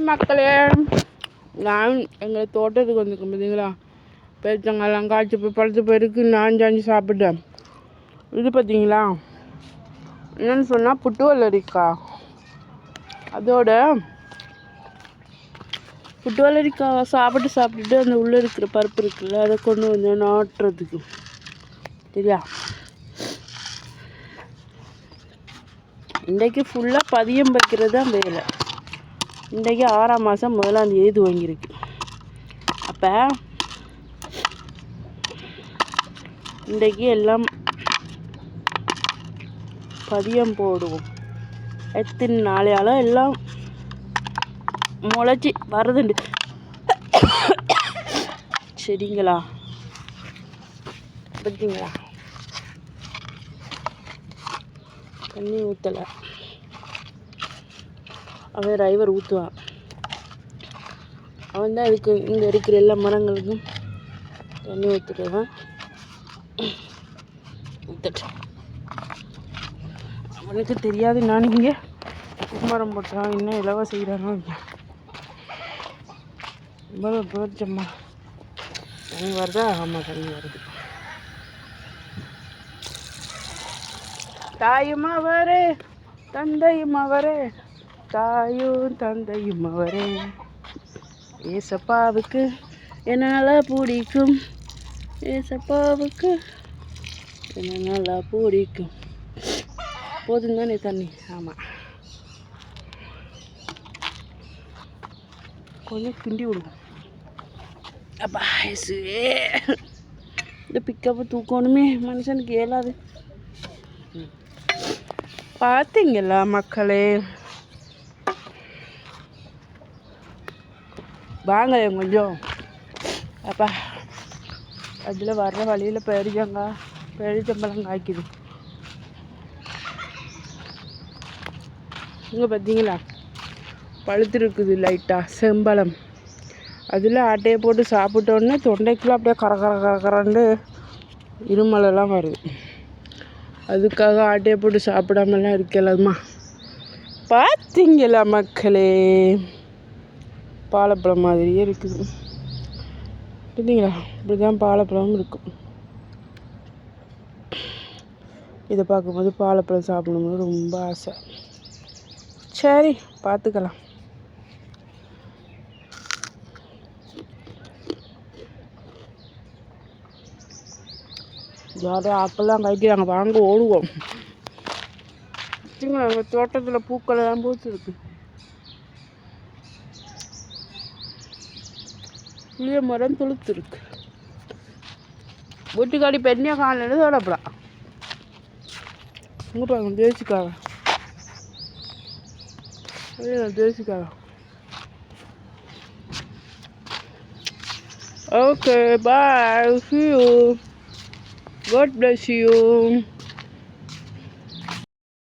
மக்களே, நான் எங்கள் தோட்டத்துக்கு வந்துருக்கேன் பார்த்தீங்களா. பேச்சங்கெல்லாம் காய்ச்சி போய் பழுத்து போயிருக்கு. நான் சாஞ்சி சாப்பிட்டேன். இது பார்த்தீங்களா, என்னென்னு சொன்னால் புட்டு வல்லரிக்காய். அதோட புட்டு வல்லரிக்காய் சாப்பிட்டுட்டு அந்த உள்ளே இருக்கிற பருப்பு இருக்குல்ல, அதை கொண்டு வந்து நாட்டுறதுக்கு சரியா. இன்றைக்கு ஃபுல்லாக பதியம் வைக்கிறது தான் வேலை. இன்றைக்கு 6ஆம் மாதம் 1ஆம் தேதி துவங்கியிருக்கு. அப்போ இன்றைக்கு எல்லாம் பதியம் போடுவோம். எத்தனை நாளையாலும் எல்லாம் முளைச்சி வருதுண்டு சரிங்களா. பார்த்தீங்களா, தண்ணி ஊற்றலை, அவன் டிரைவர் ஊற்றுவான். அவன் தான் இதுக்கு இங்கே இருக்கிற எல்லா மரங்களுக்கும் தண்ணி ஊற்றுறதான். ஊற்றட்டும், அவனுக்கு தெரியாது நான் இங்கே மரம் போட்டான் என்ன இலவ செய்கிறானோ. இவ்வளோ போச்சம்மா, தண்ணி வருதா? ஆமாம், தண்ணி வருது. தாயும் அவரே தந்தையும் அவரே, தாயும் தந்தையும் அவரே, ஏசப்பாவுக்கு என்னால் பிடிக்கும், ஏசப்பாவுக்கு என்ன நல்லா பிடிக்கும். போதும் தானே தண்ணி? ஆமாம், கொஞ்சம் கிண்டி விடுவோம். அப்பா ஏசுவே, இந்த பிக்கப்பு தூக்கணுமே, மனுஷனுக்கு இயலாது. பார்த்தீங்களா மக்களே, வாங்க கொஞ்சம். அப்பா அதில் வர்ற வழியில் பேரிச்சம்பழம் காய்க்குது. இங்கே பார்த்தீங்களா, பழுத்துருக்குது லைட்டாக செம்பழம். அதில் ஆட்டையை போட்டு சாப்பிட்டோன்னே தொண்டைக்குள்ளே அப்படியே கரண்டு இருமலெல்லாம் வருது. அதுக்காக ஆட்டையை போட்டு சாப்பிடாமலாம் இருக்கலாமா. பார்த்தீங்களா மக்களே, பாலப்பழம் மாதிரியே இருக்குது. பார்த்தீங்களா, இப்படி தான் பாலப்பழம் இருக்கும். இதை பார்க்கும்போது பாலப்பழம் சாப்பிடணும்னு ரொம்ப ஆசை. சரி, பார்த்துக்கலாம். யாரும் ஆக்கெல்லாம் காய்க்கிறாங்க, வாங்க ஓடுவோம். எங்கள் தோட்டத்தில் பூக்கள் எல்லாம் பூத்துருக்கு. புளிய மரம் துளுத்துருக்கு. வீட்டுக்காடி பெண்ணிய காலையில் தோடப்படா. இங்கே பாருங்க, தேசிக்காக தேசிக்காக. Okay, bye. See you. God bless you.